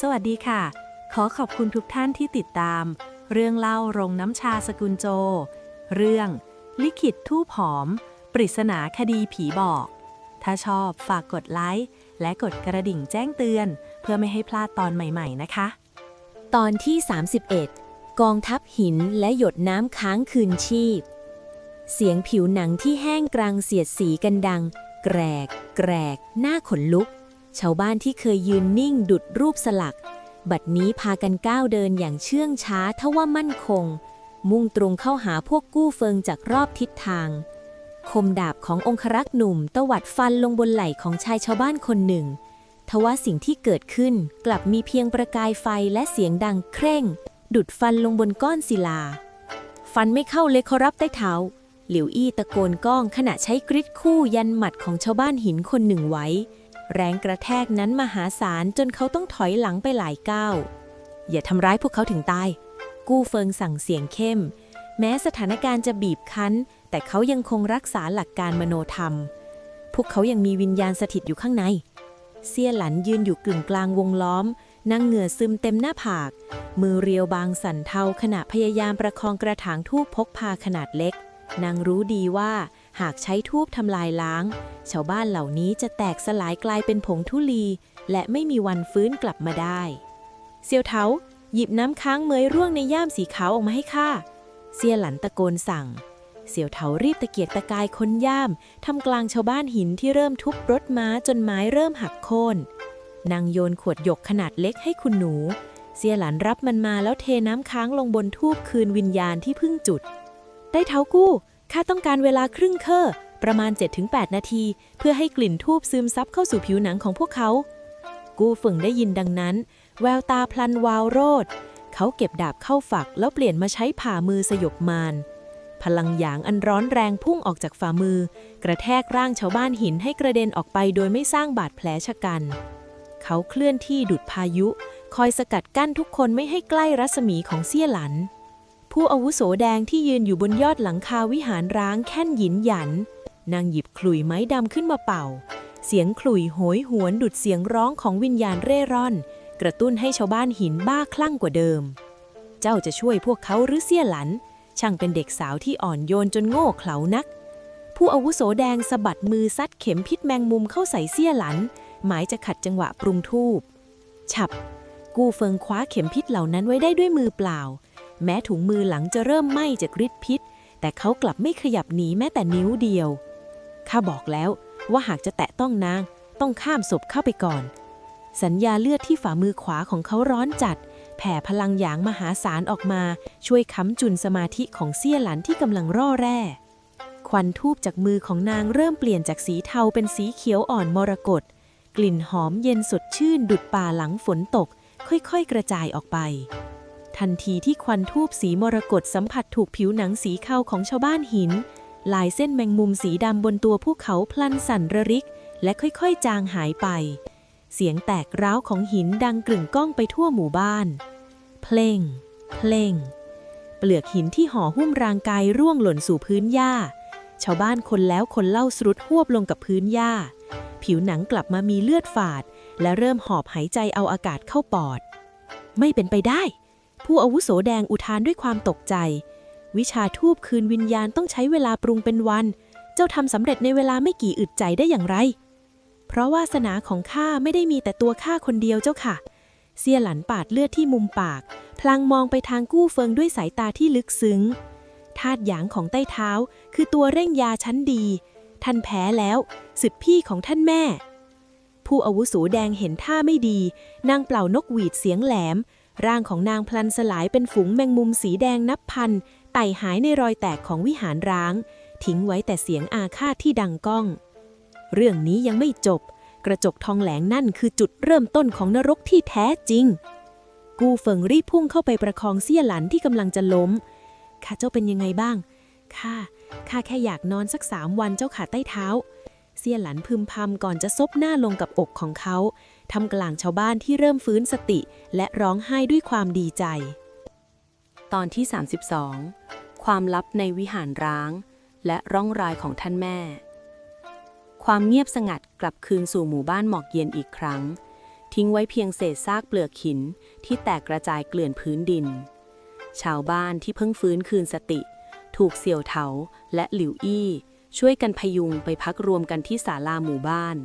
สวัสดีค่ะ ขอขอบคุณทุกท่านที่ติดตาม เรื่องเล่าโรงน้ำชาสกุลโจ เรื่องลิขิตธูปหอม ปริศนาคดีผีบอก ถ้าชอบฝากกดไลค์และกดกระดิ่งแจ้งเตือน เพื่อไม่ให้พลาดตอนใหม่ๆนะคะ ตอนที่ 31 กองทัพหินและหยดน้ำค้างคืนชีพ เสียงผิวหนังที่แห้งกรางเสียดสีกันดัง แกรก แกรก หน้าขนลุก ชาวบ้านที่เคยยืนนิ่งดุจรูปสลัก บัดนี้พากันก้าวเดินอย่างเชื่องช้าทว่ามั่นคง มุ่งตรงเข้าหาพวกกู้เฟิงจากรอบทิศทาง คมดาบขององครักษ์หนุ่มตวัดฟันลงบนไหล่ของชายชาวบ้านคนหนึ่ง ทว่าสิ่งที่เกิดขึ้นกลับมีเพียงประกายไฟและเสียงดังเคร่ง ดุดฟันลงบนก้อนศิลา ฟันไม่เข้าเลยขอรับใต้เท้า หลิวอี้ตะโกนก้องขณะใช้กริดคู่ยันหมัดของชาวบ้านหินคนหนึ่งไว้ แรงกระแทกนั้นมหาศาลจนเขาต้องถอยหลังไปหลายก้าวอย่าทำร้ายพวกเขาถึงตายกู้เฟิงสั่งเสียงเข้มแม้สถานการณ์จะบีบคั้นแต่เขายังคงรักษาหลักการมโนธรรมพวกเขายังมีวิญญาณสถิตอยู่ข้างในเซี่ยหลันยืนอยู่กึ่งกลางวงล้อมนั่งเหงื่อซึมเต็มหน้าผากมือเรียวบางสั่นเทาขณะพยายามประคองกระถางธูปพกพาขนาดเล็กนางรู้ดีว่าหากใช้ธูปทำลายล้างชาวบ้านเหล่านี้จะแตกสลายกลายเป็นผงธุลีและไม่มีวันฟื้นกลับมาได้เซียวเถาหยิบน้ำค้างเมยร่วงในย่ามสีขาวออกมาให้ข้าเซี่ยหลันตะโกนสั่งเสี่ยวเถารีบตะเกียกตะกายค้นย่ามทำกลางชาวบ้านหินที่เริ่มทุบรถม้าจนไม้เริ่มหักโค่นนางโยนขวดหยกขนาดเล็กให้คุณหนูเสี่ยหลันรับมันมาแล้วเทน้ำค้างลงบนธูปคืนวิญญาณที่เพิ่งจุดได้เท้ากู้ข้าต้องการเวลาครึ่งเคอประมาณ 7-8 นาทีเพื่อให้กลิ่นธูปซึมซับเข้าสู่ผิวหนังของพวกเขากู้ฝึ่งได้ยินดังนั้นแววตาพลันวาวโรดเขาเก็บดาบเข้าฝักแล้วเปลี่ยนมาใช้ผ่ามือสยบมารพลังหยางอันร้อนแรงพุ่งออกจากฝ่ามือกระแทกร่างชาวบ้านหินให้กระเด็นออกไปโดยไม่สร้างบาดแผลชะกันเขาเคลื่อนที่ดุจพายุคอยสกัดกั้นทุกคนไม่ให้ใกล้รัศมีของเซี่ยหลันผู้อาวุโสแดงที่ยืนอยู่บนยอดหลังคาวิหารร้างแค่นหยินหยันนางหยิบขลุ่ยไม้ดำขึ้นมาเป่าเสียงขลุ่ยโหยหวนดุจเสียงร้องของวิญญาณเร่ร่อนกระตุ้นให้ชาวบ้านหินบ้าคลั่งกว่าเดิมเจ้าจะช่วยพวกเขาหรือเซี่ยหลันช่างเป็นเด็กสาวที่อ่อนโยนจนโง่เขลานักผู้อาวุโสแดงสะบัดมือซัดเข็มพิษแมงมุมเข้าใส่เซี่ยหลันหมายจะขัดจังหวะปรุงธูปฉับกู้เฟิงคว้าเข็มพิษเหล่านั้นไว้ได้ด้วยมือเปล่าแม้ถุงมือหลังจะเริ่มไหม้จากฤทธิ์พิษแต่เขากลับไม่ขยับหนีแม้แต่นิ้วเดียวข้าบอกแล้วว่าหากจะแตะต้องนางต้องข้ามศพเข้าไปก่อนสัญญาเลือดที่ฝ่ามือขวาของเขาร้อนจัดแผ่พลังหยางมหาศาลออกมาช่วยค้ำจุนสมาธิของเซี่ยหลันที่กำลังร่อแร่ควันธูปจากมือของนางเริ่มเปลี่ยนจากสีเทาเป็นสีเขียวอ่อนมรกตกลิ่นหอมเย็นสดชื่นดุจป่าหลังฝนตกค่อยๆกระจายออกไปทันทีที่ควันธูปสีมรกตสัมผัสถูกผิวหนังสีขาวของชาวบ้านหินลายเส้นแมงมุมสีดำบนตัวพวกเขาพลันสั่นระริกและค่อยๆจางหายไปเสียงแตกร้าวของหินดังกลึ่งก้องไปทั่วหมู่บ้านเพลงเพลงเปลือกหินที่ห่อหุ้มร่างกายร่วงหล่นสู่พื้นหญ้าชาวบ้านคนแล้วคนเล่าสรุดหวบลงกับพื้นหญ้าผิวหนังกลับมามีเลือดฝาดและเริ่มหอบหายใจเอาอากาศเข้าปอดไม่เป็นไปได้ผู้อาวุโสแดงอุทานด้วยความตกใจวิชาธูปคืนวิญญาณต้องใช้เวลาปรุงเป็นวันเจ้าทำสำเร็จในเวลาไม่กี่อึดใจได้อย่างไรเพราะวาสนาของข้าไม่ได้มีแต่ตัวข้าคนเดียวเจ้าค่ะเซี่ยหลันปาดเลือดที่มุมปากพลางมองไปทางกู้เฟิงด้วยสายตาที่ลึกซึ้งธาตุหยางของใต้เท้าคือตัวเร่งยาชั้นดีท่านแพ้แล้วสิทธิพี่ของท่านแม่ผู้อาวุโสแดงเห็นท่าไม่ดีนางเป่านกหวีดเสียงแหลมร่างของนางพลันสลายเป็นฝูงแมงมุมสีแดงนับพันไต่หายในรอยแตกของวิหารร้างทิ้งไว้แต่เสียงอาฆาตที่ดังก้องเรื่องนี้ยังไม่จบกระจกทองแหลงนั่นคือจุดเริ่มต้นของนรกที่แท้จริงกู้เฟิงรีบพุ่งเข้าไปประคองเซี่ยหลันที่กำลังจะล้มข้าเจ้าเป็นยังไงบ้างข้าแค่อยากนอนสัก3 วันเจ้าขาใต้เท้าเซี่ยหลันพึมพำก่อนจะซบหน้าลงกับอกของเขาทำกลางชาวบ้านที่เริ่มฟื้นสติและร้องไห้ด้วยความดีใจตอนที่ 32 ความลับในวิหารร้างและร่องรอยของท่านแม่ความเงียบสงัดกลับคืนสู่หมู่บ้านหมอกเย็นอีกครั้ง ทิ้งไว้เพียงเศษซากเปลือกหินที่แตกกระจายเกลื่อนพื้นดินชาวบ้านที่เพิ่งฟื้นคืนสติถูกเสี่ยวเถาและหลิวอี้ช่วยกันพยุงไปพักรวมกันที่ศาลาหมู่บ้าน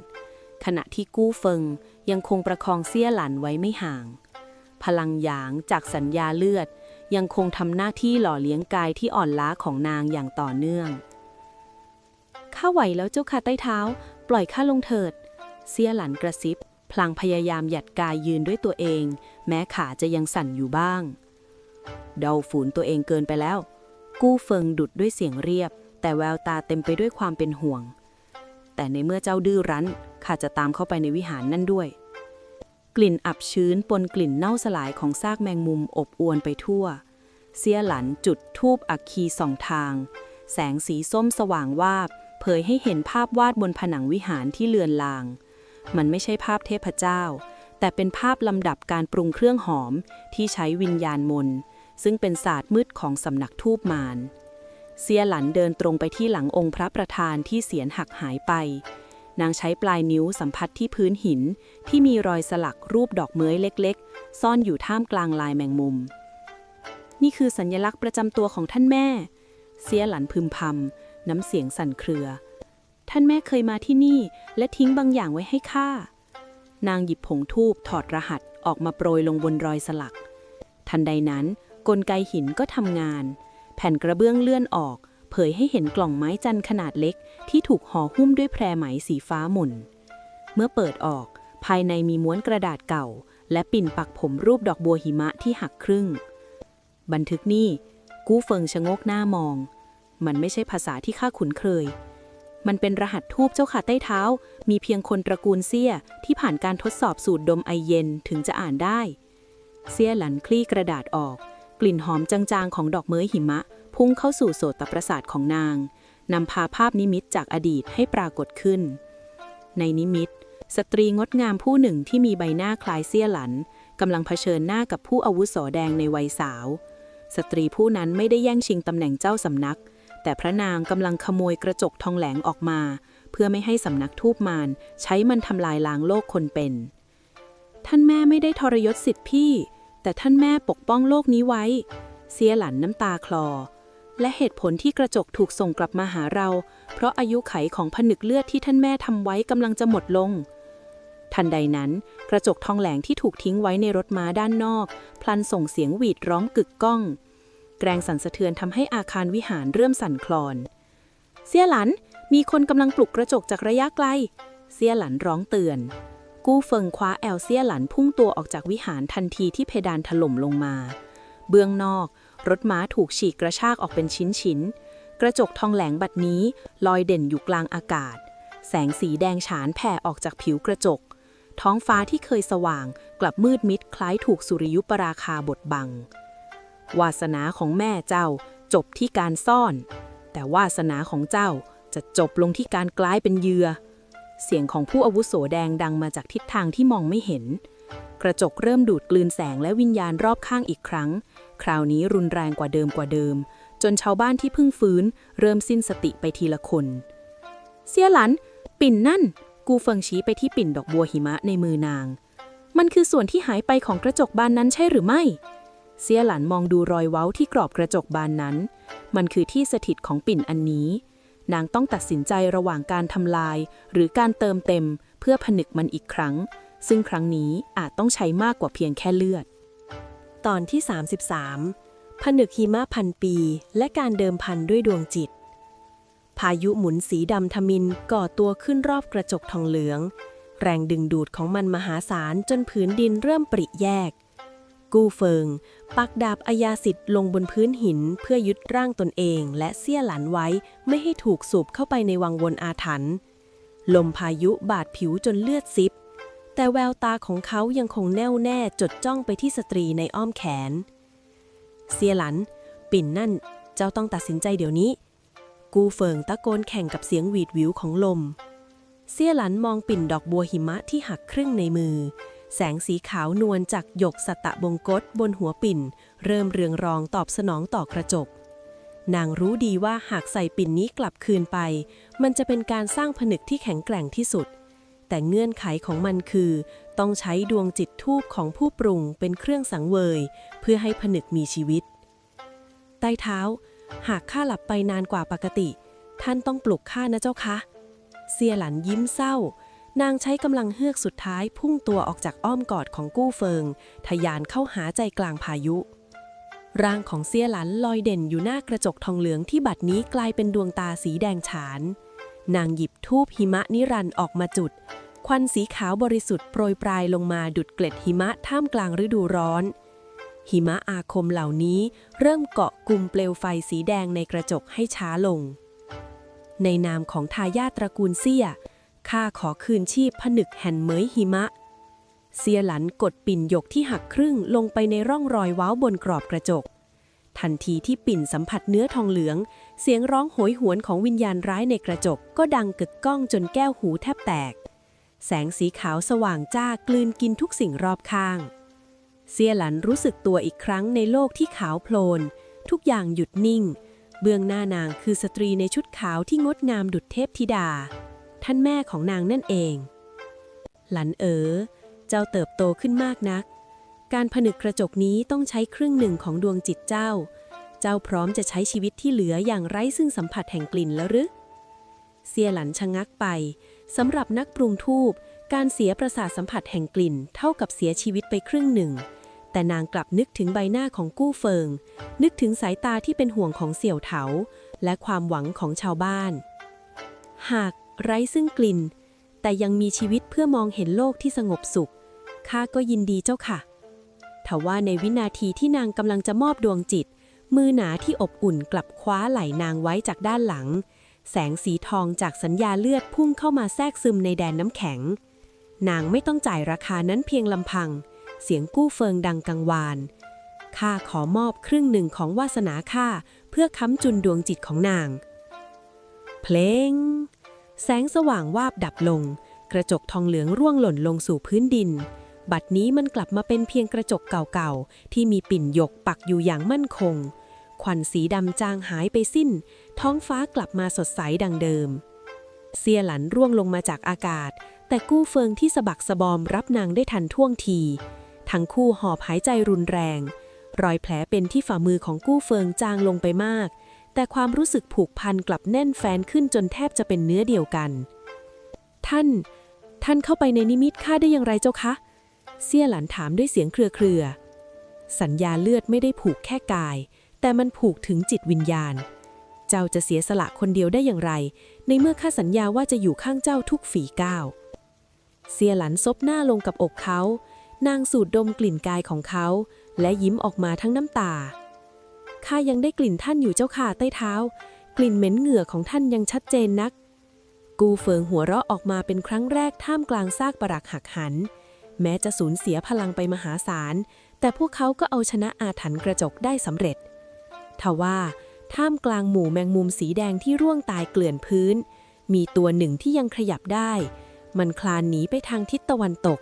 ขณะที่กู้เฟิงยังคงประคองเซี่ยหลันไว้ไม่ห่างพลังหยางจากสัญญาเลือดยังคงทำหน้าที่หล่อเลี้ยงกายที่อ่อนล้าของนางอย่างต่อเนื่องข้าไหวแล้วเจ้าค่ะใต้เท้าปล่อยข้าลงเถิดเซี่ยหลันกระซิบพลางพยายามหยัดกายยืนด้วยตัวเองแม้ขาจะยังสั่นอยู่บ้างเดาฝืนตัวเองเกินไปแล้วกู้เฟิงดุดด้วยเสียงเรียบแต่แววตาเต็มไปด้วยความเป็นห่วงแต่ในเมื่อเจ้าดื้อรั้นข้าจะตามเข้าไปในวิหารนั่นด้วยกลิ่นอับชื้นปนกลิ่นเน่าสลายของซากแมงมุมอบอวนไปทั่วเซี่ยหลันจุดธูปอัคคีสองทางแสงสีส้มสว่างวาบเผยให้เห็นภาพวาดบนผนังวิหารที่เลือนลางมันไม่ใช่ภาพเทพเจ้าแต่เป็นภาพลำดับการปรุงเครื่องหอมที่ใช้วิญญาณมนต์ซึ่งเป็นศาสตร์มืดของสำนักธูปมารเซี่ยหลันเดินตรงไปที่หลังองค์พระประธานที่เสียนหักหายไปนางใช้ปลายนิ้วสัมผัสที่พื้นหินที่มีรอยสลักรูปดอกเมื้ยเล็กๆซ่อนอยู่ท่ามกลางลายแมงมุมนี่คือสัญลักษณ์ประจำตัวของท่านแม่เซี่ยหลันพึมพำน้ำเสียงสั่นเครือท่านแม่เคยมาที่นี่และทิ้งบางอย่างไว้ให้ข้านางหยิบผงธูปถอดรหัสออกมาโปรยลงบนรอยสลักทันใดนั้นกลไกหินก็ทำงานแผ่นกระเบื้องเลื่อนออกเผยให้เห็นกล่องไม้จันทร์ขนาดเล็กที่ถูกห่อหุ้มด้วยแพรไหมสีฟ้าหม่นเมื่อเปิดออกภายในมีม้วนกระดาษเก่าและปิ่นปักผมรูปดอกบัวหิมะที่หักครึ่งบันทึกนี่กู้เฟิงชะโงกหน้ามองมันไม่ใช่ภาษาที่ข้าคุ้นเคยมันเป็นรหัสทูปเจ้าค่ะใต้เท้ามีเพียงคนตระกูลเซี่ยที่ผ่านการทดสอบสูตรดมไอเย็นถึงจะอ่านได้เซี่ยหลันคลี่กระดาษออกกลิ่นหอมจางๆของดอกเมื้ยหิมะพุ่งเข้าสู่โสตประสาทของนางนำพาภาพนิมิตจากอดีตให้ปรากฏขึ้นในนิมิตสตรีงดงามผู้หนึ่งที่มีใบหน้าคล้ายเซี่ยหลันกำลังเผชิญหน้ากับผู้อาวุโสแดงในวัยสาวสตรีผู้นั้นไม่ได้แย่งชิงตำแหน่งเจ้าสำนักแต่พระนางกำลังขโมยกระจกทองแหลงออกมาเพื่อไม่ให้สำนักทูปมารใช้มันทำลายล้างโลกคนเป็นท่านแม่ไม่ได้ทรยศสิทธิพี่แต่ท่านแม่ปกป้องโลกนี้ไว้เซี่ยหลันน้ำตาคลอและเหตุผลที่กระจกถูกส่งกลับมาหาเราเพราะอายุไขของผนึกเลือดที่ท่านแม่ทำไว้กำลังจะหมดลงทันใดนั้นกระจกทองแหลงที่ถูกทิ้งไว้ในรถม้าด้านนอกพลันส่งเสียงหวีดร้องกึกก้องแรงสั่นสะเทือนทำให้อาคารวิหารเริ่มสั่นคลอนเซี่ยหลันมีคนกำลังปลุกกระจกจากระยะไกลเซี่ยหลันร้องเตือนกู้เฟิงคว้าแอลเซี่ยหลันพุ่งตัวออกจากวิหารทันทีที่เพดานถล่มลงมาเบื้องนอกรถม้าถูกฉีกกระชากออกเป็นชิ้นๆกระจกทองแหลงบัดนี้ลอยเด่นอยู่กลางอากาศแสงสีแดงฉานแผ่ออกจากผิวกระจกท้องฟ้าที่เคยสว่างกลับมืดมิดคล้ายถูกสุริยุปราคาบดบังวาสนาของแม่เจ้าจบที่การซ่อนแต่วาสนาของเจ้าจะจบลงที่การกลายเป็นเหยื่อเสียงของผู้อาวุโสแดงดังมาจากทิศทางที่มองไม่เห็นกระจกเริ่มดูดกลืนแสงและวิญญาณรอบข้างอีกครั้งคราวนี้รุนแรงกว่าเดิมจนชาวบ้านที่เพิ่งฟื้นเริ่มสิ้นสติไปทีละคนเซี่ยหลันปิ่นนั่นกูเฟิงชี้ไปที่ปิ่นดอกบัวหิมะในมือนางมันคือส่วนที่หายไปของกระจกบานนั้นใช่หรือไม่เซี่ยหลันมองดูรอยเว้าที่กรอบกระจกบานนั้นมันคือที่สถิตของปิ่นอันนี้นางต้องตัดสินใจระหว่างการทำลายหรือการเติมเต็มเพื่อผนึกมันอีกครั้งซึ่งครั้งนี้อาจต้องใช้มากกว่าเพียงแค่เลือดตอนที่33ผนึกหิมะพันปีและการเดิมพันด้วยดวงจิตพายุหมุนสีดำทมิฬก่อตัวขึ้นรอบกระจกทองเหลืองแรงดึงดูดของมันมหาศาลจนผืนดินเริ่มปริแยกกู้เฟิงปักดาบอาญาสิทธิ์ลงบนพื้นหินเพื่อยึดร่างตนเองและเซี่ยหลันไว้ไม่ให้ถูกสูบเข้าไปในวังวนอาถรรพ์ลมพายุบาดผิวจนเลือดซิบแต่แววตาของเขายังคงแน่วแน่จดจ้องไปที่สตรีในอ้อมแขนเซี่ยหลันปิ่นนั่นเจ้าต้องตัดสินใจเดี๋ยวนี้กูเฟิงตะโกนแข่งกับเสียงหวีดหวิวของลมเซี่ยหลันมองปิ่นดอกบัวหิมะที่หักครึ่งในมือแสงสีขาวนวลจากหยกสัตตบงกตบนหัวปิ่นเริ่มเรืองรองตอบสนองต่อกระจกนางรู้ดีว่าหากใส่ปิ่นนี้กลับคืนไปมันจะเป็นการสร้างผนึกที่แข็งแกร่งที่สุดแ แต่เงื่อนไขของมันคือต้องใช้ดวงจิตธูปของผู้ปรุงเป็นเครื่องสังเวยเพื่อให้ผนึกมีชีวิตใต้เท้าหากข้าหลับไปนานกว่าปกติท่านต้องปลุกข้านะเจ้าคะเสี่ยหลันยิ้มเศร้านางใช้กำลังเฮือกสุดท้ายพุ่งตัวออกจากอ้อมกอดของกู้เฟิงทะยานเข้าหาใจกลางพายุร่างของเสี่ยหลันลอยเด่นอยู่หน้ากระจกทองเหลืองที่บัดนี้กลายเป็นดวงตาสีแดงฉานนางหยิบธูปหิมะนิรันดร์ออกมาจุดควันสีขาวบริสุทธิ์โปรยปลายลงมาดุจเกล็ดหิมะท่ามกลางฤดูร้อนหิมะอาคมเหล่านี้เริ่มเกาะกลุ่มเปลวไฟสีแดงในกระจกให้ช้าลงในนามของทายาทตระกูลเซี่ยข้าขอคืนชีพผนึกแห่นเหมยหิมะเสี่ยหลันกดปิ่นหยกที่หักครึ่งลงไปในร่องรอยว้าวบนกรอบกระจกทันทีที่ปิ่นสัมผัสเนื้อทองเหลืองเสียงร้องโหยหวนของวิญญาณร้ายในกระจกก็ดังกึกก้องจนแก้วหูแทบแตกแสงสีขาวสว่างจ้ากลืนกินทุกสิ่งรอบข้างเสี่ยหลันรู้สึกตัวอีกครั้งในโลกที่ขาวโพลนทุกอย่างหยุดนิ่งเบื้องหน้านางคือสตรีในชุดขาวที่งดงามดุจเทพธิดาท่านแม่ของนางนั่นเองหลันเจ้าเติบโตขึ้นมากนักการผนึกกระจกนี้ต้องใช้ครึ่งหนึ่งของดวงจิตเจ้าพร้อมจะใช้ชีวิตที่เหลืออย่างไร้ซึ่งสัมผัสแห่งกลิ่นแล้วหรือเสี่ยหลันชะงักไปสำหรับนักปรุงธูปการเสียประสาทสัมผัสแห่งกลิ่นเท่ากับเสียชีวิตไปครึ่งหนึ่งแต่นางกลับนึกถึงใบหน้าของกู้เฟิงนึกถึงสายตาที่เป็นห่วงของเสี่ยวเถาและความหวังของชาวบ้านหากไร้ซึ่งกลิ่นแต่ยังมีชีวิตเพื่อมองเห็นโลกที่สงบสุขข้าก็ยินดีเจ้าค่ะทว่าในวินาทีที่นางกำลังจะมอบดวงจิตมือหนาที่อบอุ่นกลับคว้าไหล่นางไว้จากด้านหลังแสงสีทองจากสัญญาเลือดพุ่งเข้ามาแทรกซึมในแดนน้ำแข็งนางไม่ต้องจ่ายราคานั้นเพียงลำพังเสียงกู้เฟิงดังกังวานข้าขอมอบครึ่งหนึ่งของวาสนาข้าเพื่อค้ำจุนดวงจิตของนางเพลงแสงสว่างวาบดับลงกระจกทองเหลืองร่วงหล่นลงสู่พื้นดินบัดนี้มันกลับมาเป็นเพียงกระจกเก่าๆที่มีปิ่นหยกปักอยู่อย่างมั่นคงควันสีดำจางหายไปสิ้นท้องฟ้ากลับมาสดใสดังเดิมเสี่ยหลันร่วงลงมาจากอากาศแต่กู้เฟิงที่สะบักสะบอมรับนางได้ทันท่วงทีทั้งคู่หอบหายใจรุนแรงรอยแผลเป็นที่ฝ่ามือของกู้เฟิงจางลงไปมากแต่ความรู้สึกผูกพันกลับแน่นแฟ้นขึ้นจนแทบจะเป็นเนื้อเดียวกันท่านเข้าไปในนิมิตข้าได้อย่างไรเจ้าคะเสี่ยหลันถามด้วยเสียงเครือสัญญาเลือดไม่ได้ผูกแค่กายแต่มันผูกถึงจิตวิญญาณเจ้าจะเสียสละคนเดียวได้อย่างไรในเมื่อข้าสัญญาว่าจะอยู่ข้างเจ้าทุกฝีก้าวเสี่ยหลันซบหน้าลงกับอกเขานางสูดดมกลิ่นกายของเขาและยิ้มออกมาทั้งน้ำตาข้ายังได้กลิ่นท่านอยู่เจ้าค่ะใต้เท้ากลิ่นเหม็นเหงื่อของท่านยังชัดเจนนักกูเฟิงหัวเราะออกมาเป็นครั้งแรกท่ามกลางซากปรักหักหันแม้จะสูญเสียพลังไปมหาศาลแต่พวกเขาก็เอาชนะอาถรรพ์กระจกได้สำเร็จทว่าท่ามกลางหมู่แมงมุมสีแดงที่ร่วงตายเกลื่อนพื้นมีตัวหนึ่งที่ยังขยับได้มันคลานหนีไปทางทิศตะวันตก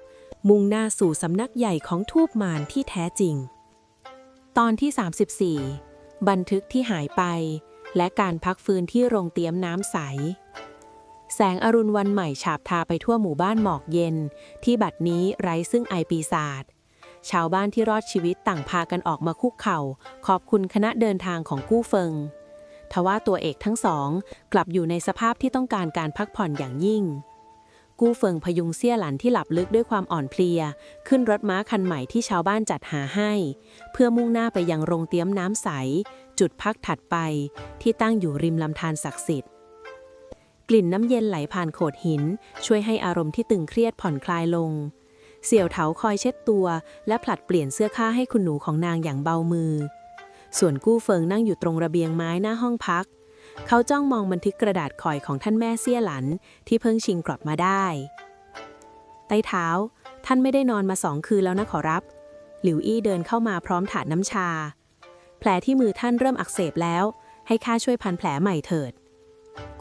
มุ่งหน้าสู่สำนักใหญ่ของทูปมารที่แท้จริงตอนที่34บันทึกที่หายไปและการพักฟื้นที่โรงเตรียมน้ำใสแสงอรุณวันใหม่ฉาบทาไปทั่วหมู่บ้านหมอกเย็นที่บัดนี้ไร้ซึ่งไอปีศาจชาวบ้านที่รอดชีวิตต่างพากันออกมาคุกเข่าขอบคุณคณะเดินทางของกู้เฟิงทว่าตัวเอกทั้งสองกลับอยู่ในสภาพที่ต้องการการพักผ่อนอย่างยิ่งกู้เฟิงพยุงเสี่ยหลันที่หลับลึกด้วยความอ่อนเพลียขึ้นรถม้าคันใหม่ที่ชาวบ้านจัดหาให้เพื่อมุ่งหน้าไปยังโรงเตรียมน้ำใสจุดพักถัดไปที่ตั้งอยู่ริมลำธารศักดิ์สิทธิ์กลิ่นน้ำเย็นไหลผ่านโขดหินช่วยให้อารมณ์ที่ตึงเครียดผ่อนคลายลงเสี่ยวเถาคอยเช็ดตัวและผลัดเปลี่ยนเสื้อผ้าให้คุณหนูของนางอย่างเบามือส่วนกู้เฟิงนั่งอยู่ตรงระเบียงไม้หน้าห้องพักเขาจ้องมองบันทึกกระดาษข่อยของท่านแม่เสี่ยหลันที่เพิ่งชิงกลับมาได้ไต้เท้าท่านไม่ได้นอนมา2 คืนแล้วนะขอรับหลิวอี้เดินเข้ามาพร้อมถาดน้ำชาแผลที่มือท่านเริ่มอักเสบแล้วให้ข้าช่วยพันแผลใหม่เถิด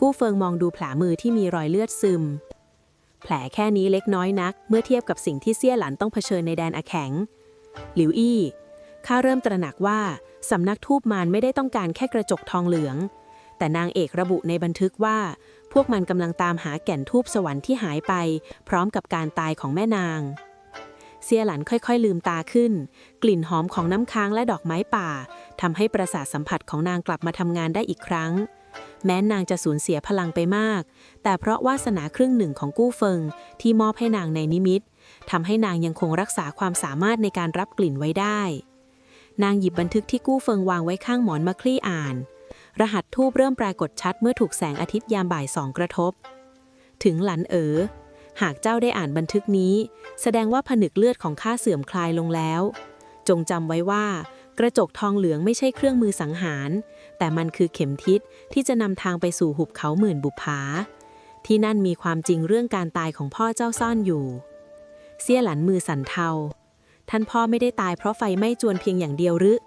กู้เฟิงมองดูแผลมือที่มีรอยเลือดซึมแผลแค่นี้เล็กน้อยนักเมื่อเทียบกับสิ่งที่เสี่ยหลันต้องเผชิญในแดนอาแข็งหลิวอี้ข้าเริ่มตระหนักว่าสำนักทูปมารไม่ได้ต้องการแค่กระจกทองเหลือง แต่นางเอกระบุในบันทึกว่าพวกมันกำลังตามหาแก่นทูปสวรรค์ที่หายไปพร้อมกับการตายของแม่นางเสี่ยหลันค่อยๆลืมตาขึ้นกลิ่นหอมของน้ำค้างและดอกไม้ป่าทำให้ประสาทสัมผัสของนางกลับมาทำงานได้อีกครั้งแม้นางจะสูญเสียพลังไปมากแต่เพราะวาสนาครึ่งหนึ่งของกู้เฟิงที่มอบให้นางในนิมิตทำให้นางยังคงรักษาความสามารถในการรับกลิ่นไว้ได้นางหยิบบันทึกที่กู้เฟิงวางไว้ข้างหมอนมาคลี่อ่านรหัสทูปเริ่มปรากฏชัดเมื่อถูกแสงอาทิตย์ยามบ่ายสองกระทบถึงหลันหากเจ้าได้อ่านบันทึกนี้แสดงว่าผนึกเลือดของข้าเสื่อมคลายลงแล้วจงจำไว้ว่ากระจกทองเหลืองไม่ใช่เครื่องมือสังหารแต่มันคือเข็มทิศที่จะนำทางไปสู่หุบเขาหมื่นบุปผาที่นั่นมีความจริงเรื่องการตายของพ่อเจ้าซ่อนอยู่เสี่ยหลันมือสั่นเทาท่านพ่อไม่ได้ตายเพราะไฟไหม้จวนเพียงอย่างเดียวหรือ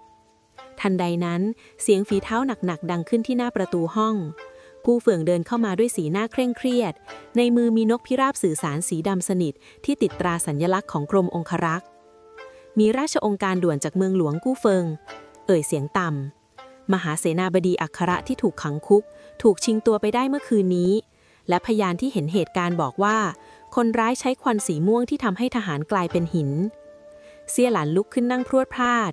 ทันใดนั้นเสียงฝีเท้าหนักๆดังขึ้นที่หน้าประตูห้องกู้เฟื่องเดินเข้ามาด้วยสีหน้าเคร่งเครียดในมือมีนกพิราบสื่อสารสีดำสนิทที่ติดตราสัญลักษณ์ของกรมองครักษ์มีราชองค์การด่วนจากเมืองหลวงกู้เฟิงเสียงต่ำมหาเสนาบดีอัครที่ถูกขังคุกถูกชิงตัวไปได้เมื่อคืนนี้และพยานที่เห็นเหตุการณ์บอกว่าคนร้ายใช้ควันสีม่วงที่ทำให้ทหารกลายเป็นหินเสี่ยหลันลุกขึ้นนั่งพรวดพราด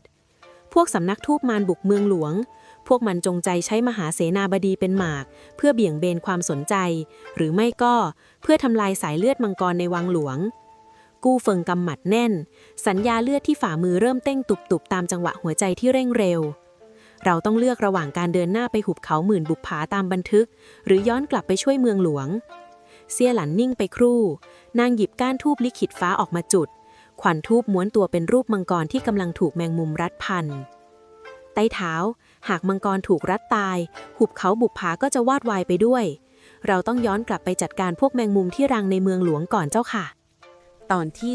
พวกสำนักทูปมารบุกเมืองหลวงพวกมันจงใจใช้มหาเสนาบดีเป็นหมากเพื่อเบี่ยงเบนความสนใจหรือไม่ก็เพื่อทำลายสายเลือดมังกรในวังหลวงกู้เฟิงกำหมัดแน่นสัญญาเลือดที่ฝ่ามือเริ่มเต้นตุบๆตามจังหวะหัวใจที่เร่งเร็วเราต้องเลือกระหว่างการเดินหน้าไปหุบเขาหมื่นบุปผาตามบันทึกหรือย้อนกลับไปช่วยเมืองหลวงเสี่ยหลันนิ่งไปครู่นางหยิบก้านทูบลิขิตฟ้าออกมาจุดขวัญทูบม้วนตัวเป็นรูปมังกรที่กำลังถูกแมงมุมรัดพันใต้เท้าหากมังกรถูกรัดตายหุบเขาบุปผาก็จะวาดวายไปด้วยเราต้องย้อนกลับไปจัดการพวกแมงมุมที่รังในเมืองหลวงก่อนเจ้าค่ะตอนที่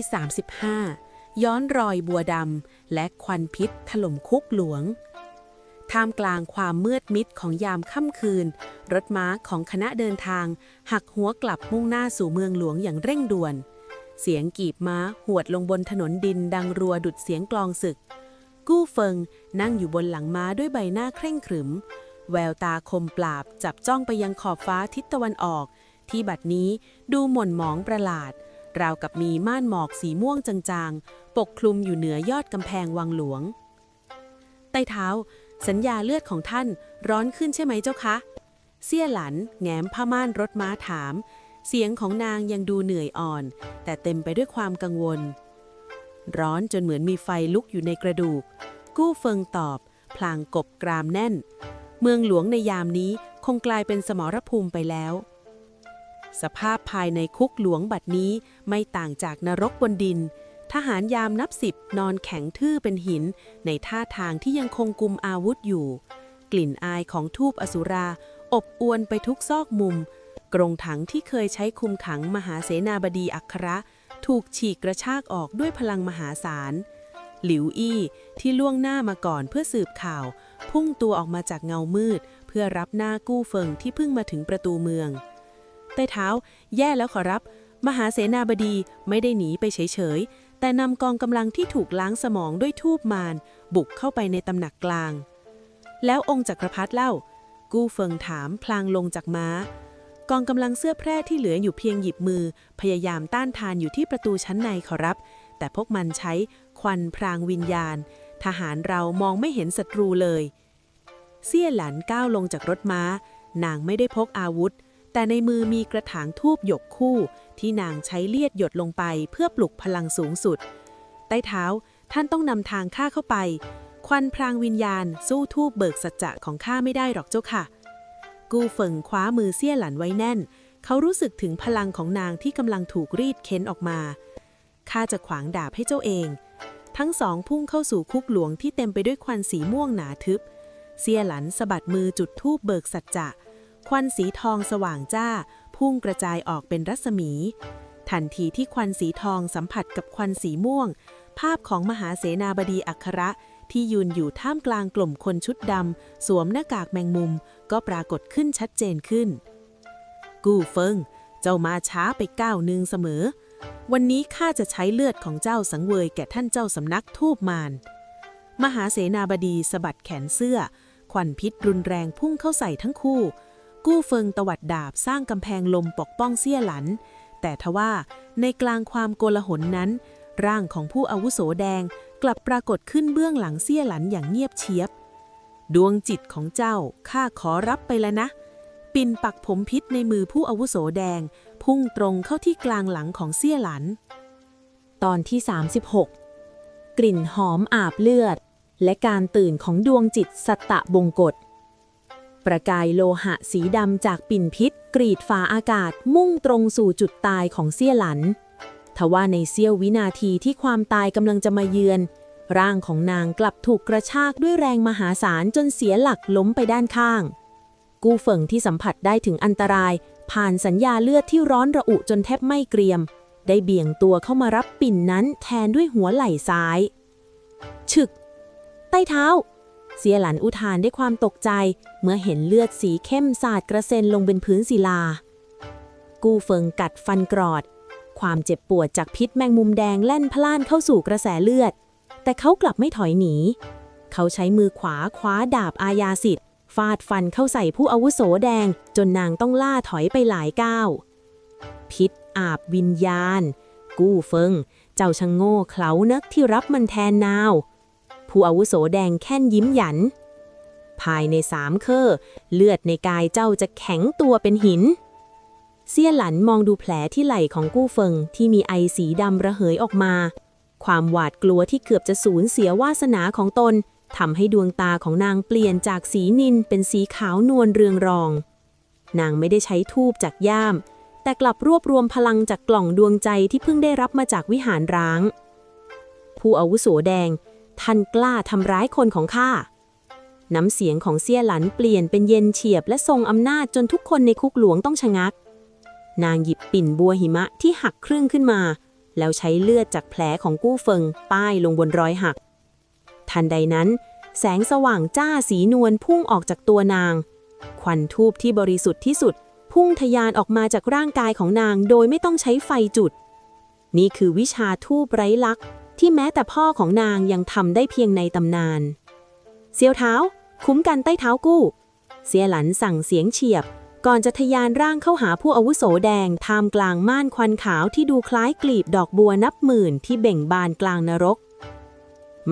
35ย้อนรอยบัวดำและควันพิษถล่มคุกหลวงท่ามกลางความมืดมิดของยามค่ำคืนรถม้าของคณะเดินทางหักหัวกลับมุ่งหน้าสู่เมืองหลวงอย่างเร่งด่วนเสียงกีบม้าหวดลงบนถนนดินดังรัวดุจเสียงกลองศึกกู้เฟิงนั่งอยู่บนหลังม้าด้วยใบหน้าเคร่งขรึมแววตาคมปราบจับจ้องไปยังขอบฟ้าทิศตะวันออกที่บัดนี้ดูหม่นหมองประหลาดราวกับมีม่านหมอกสีม่วงจางๆปกคลุมอยู่เหนือยอดกำแพงวังหลวงใต้เท้าสัญญาเลือดของท่านร้อนขึ้นใช่ไหมเจ้าคะเสี่ยหลันแง้มผ้าม่านรถม้าถามเสียงของนางยังดูเหนื่อยอ่อนแต่เต็มไปด้วยความกังวลร้อนจนเหมือนมีไฟลุกอยู่ในกระดูกกู้เฟิงตอบพลางกบกรามแน่นเมืองหลวงในยามนี้คงกลายเป็นสมรภูมิไปแล้วสภาพภายในคุกหลวงบัดนี้ไม่ต่างจากนรกบนดินทหารยามนับ10นอนแข็งทื่อเป็นหินในท่าทางที่ยังคงกุมอาวุธอยู่กลิ่นอายของทูปอสุราอบอวนไปทุกซอกมุมกรงถังที่เคยใช้คุมขังมหาเสนาบดีอัครถูกฉีกกระชากออกด้วยพลังมหาศาลหลิวอี้ที่ล่วงหน้ามาก่อนเพื่อสืบข่าวพุ่งตัวออกมาจากเงามืดเพื่อรับหน้ากู้เฟิงที่เพิ่งมาถึงประตูเมืองใต้เท้าแย่แล้วขอรับมหาเสนาบดีไม่ได้หนีไปเฉยๆแต่นำกองกำลังที่ถูกล้างสมองด้วยทูปมารบุกเข้าไปในตำหนักกลางแล้วองค์จักรพรรดิเล่ากู้เฟิงถามพลางลงจากม้ากองกำลังเสื้อแพร่ที่เหลืออยู่เพียงหยิบมือพยายามต้านทานอยู่ที่ประตูชั้นในขอรับแต่พวกมันใช้ควันพรางวิญญาณทหารเรามองไม่เห็นศัตรูเลยเสี่ยหลันก้าวลงจากรถม้านางไม่ได้พกอาวุธแต่ในมือมีกระถางธูปหยกคู่ที่นางใช้เลียดหยดลงไปเพื่อปลุกพลังสูงสุดใต้เท้าท่านต้องนำทางข้าเข้าไปควันพรางวิญญาณสู้ธูปเบิกสัจจะของข้าไม่ได้หรอกเจ้าค่ะกู้เฟิงคว้ามือเสี่ยหลันไว้แน่นเขารู้สึกถึงพลังของนางที่กำลังถูกรีดเค้นออกมาข้าจะขวางดาบให้เจ้าเองทั้งสองพุ่งเข้าสู่คุกหลวงที่เต็มไปด้วยควันสีม่วงหนาทึบเสี่ยหลันสะบัดมือจุดธูปเบิกสัจจะควันสีทองสว่างจ้าพุ่งกระจายออกเป็นรัศมีทันทีที่ควันสีทองสัมผัสกับควันสีม่วงภาพของมหาเสนาบดีอัครที่ยืนอยู่ท่ามกลางกลุ่มคนชุดดำสวมหน้ากากแมงมุมก็ปรากฏขึ้นชัดเจนขึ้นกู้เฟิงเจ้ามาช้าไปก้าวหนึ่งเสมอวันนี้ข้าจะใช้เลือดของเจ้าสังเวยแก่ท่านเจ้าสำนักทูปมารมหาเสนาบดีสะบัดแขนเสื้อค ควันพิษรุนแรงพุ่งเข้าใส่ทั้งคู่กู้เฟิงตวัดดาบสร้างกำแพงลมปกป้องเซี่ยหลันแต่ทว่าในกลางความโกลาหลนั้นร่างของผู้อาวุโสแดงกลับปรากฏขึ้นเบื้องหลังเซี่ยหลันอย่างเงียบเชียบดวงจิตของเจ้าข้าขอรับไปแล้วนะปิ่นปักผมพิษในมือผู้อาวุโสแดงพุ่งตรงเข้าที่กลางหลังของเซี่ยหลันตอนที่ 36 กลิ่นหอมอาบเลือดและการตื่นของดวงจิตสัตตะบงกฎประกายโลหะสีดำจากปิ่นพิษกรีดฝ่าอากาศมุ่งตรงสู่จุดตายของเซี่ยหลันทว่าในเสี้ยววินาทีที่ความตายกำลังจะมาเยือนร่างของนางกลับถูกกระชากด้วยแรงมหาศาลจนเสียหลักล้มไปด้านข้างกู้เฟิงที่สัมผัสได้ถึงอันตรายผ่านสัญญาเลือดที่ร้อนระอุจนแทบไม่เกรียมได้เบี่ยงตัวเข้ามารับปิ่นนั้นแทนด้วยหัวไหล่ซ้ายฉึกใต้เท้าเสียหลันอุทานด้วยความตกใจเมื่อเห็นเลือดสีเข้มสาดกระเซ็นลงบนพื้นศิลากู้เฟิงกัดฟันกรอดความเจ็บปวดจากพิษแมงมุมแดงแล่นพล่านเข้าสู่กระแสเลือดแต่เขากลับไม่ถอยหนีเขาใช้มือขวาคว้าดาบอาญาสิทธิ์ฟาดฟันเข้าใส่ผู้อาวุโสแดงจนนางต้องล่าถอยไปหลายก้าวพิษอาบวิญญาณกู้เฟิงเจ้าช่างโง่เขลานักที่รับมันแทนนาวผู้อาวุโสแดงแค่นยิ้มหยันภายใน3 เคอเลือดในกายเจ้าจะแข็งตัวเป็นหินเซี่ยหลันมองดูแผลที่ไหล่ของกู้เฟิงที่มีไอสีดำระเหยออกมาความหวาดกลัวที่เกือบจะสูญเสียวาสนาของตนทำให้ดวงตาของนางเปลี่ยนจากสีนิลเป็นสีขาวนวลเรืองรองนางไม่ได้ใช้ธูปจากย่ามแต่กลับรวบรวมพลังจากกล่องดวงใจที่เพิ่งได้รับมาจากวิหารร้างผู้อาวุโสแดงท่านกล้าทำร้ายคนของข้าน้ำเสียงของเซี่ยหลันเปลี่ยนเป็นเย็นเฉียบและทรงอำนาจจนทุกคนในคุกหลวงต้องชะงักนางหยิบปิ่นบัวหิมะที่หักครึ่งขึ้นมาแล้วใช้เลือดจากแผลของกู้เฟิงป้ายลงบนรอยหักทันใดนั้นแสงสว่างจ้าสีนวลพุ่งออกจากตัวนางควันธูปที่บริสุทธิ์ที่สุดพุ่งทะยานออกมาจากร่างกายของนางโดยไม่ต้องใช้ไฟจุดนี่คือวิชาธูปไร้ลักษณ์ที่แม้แต่พ่อของนางยังทำได้เพียงในตำนานเสียวเท้าคุ้มกันใต้เท้ากู้เสียหลันสั่งเสียงเฉียบก่อนจะทะยานร่างเข้าหาผู้อาวุโสแดงท่ามกลางม่านควันขาวที่ดูคล้ายกลีบดอกบัวนับหมื่นที่เบ่งบานกลางนรก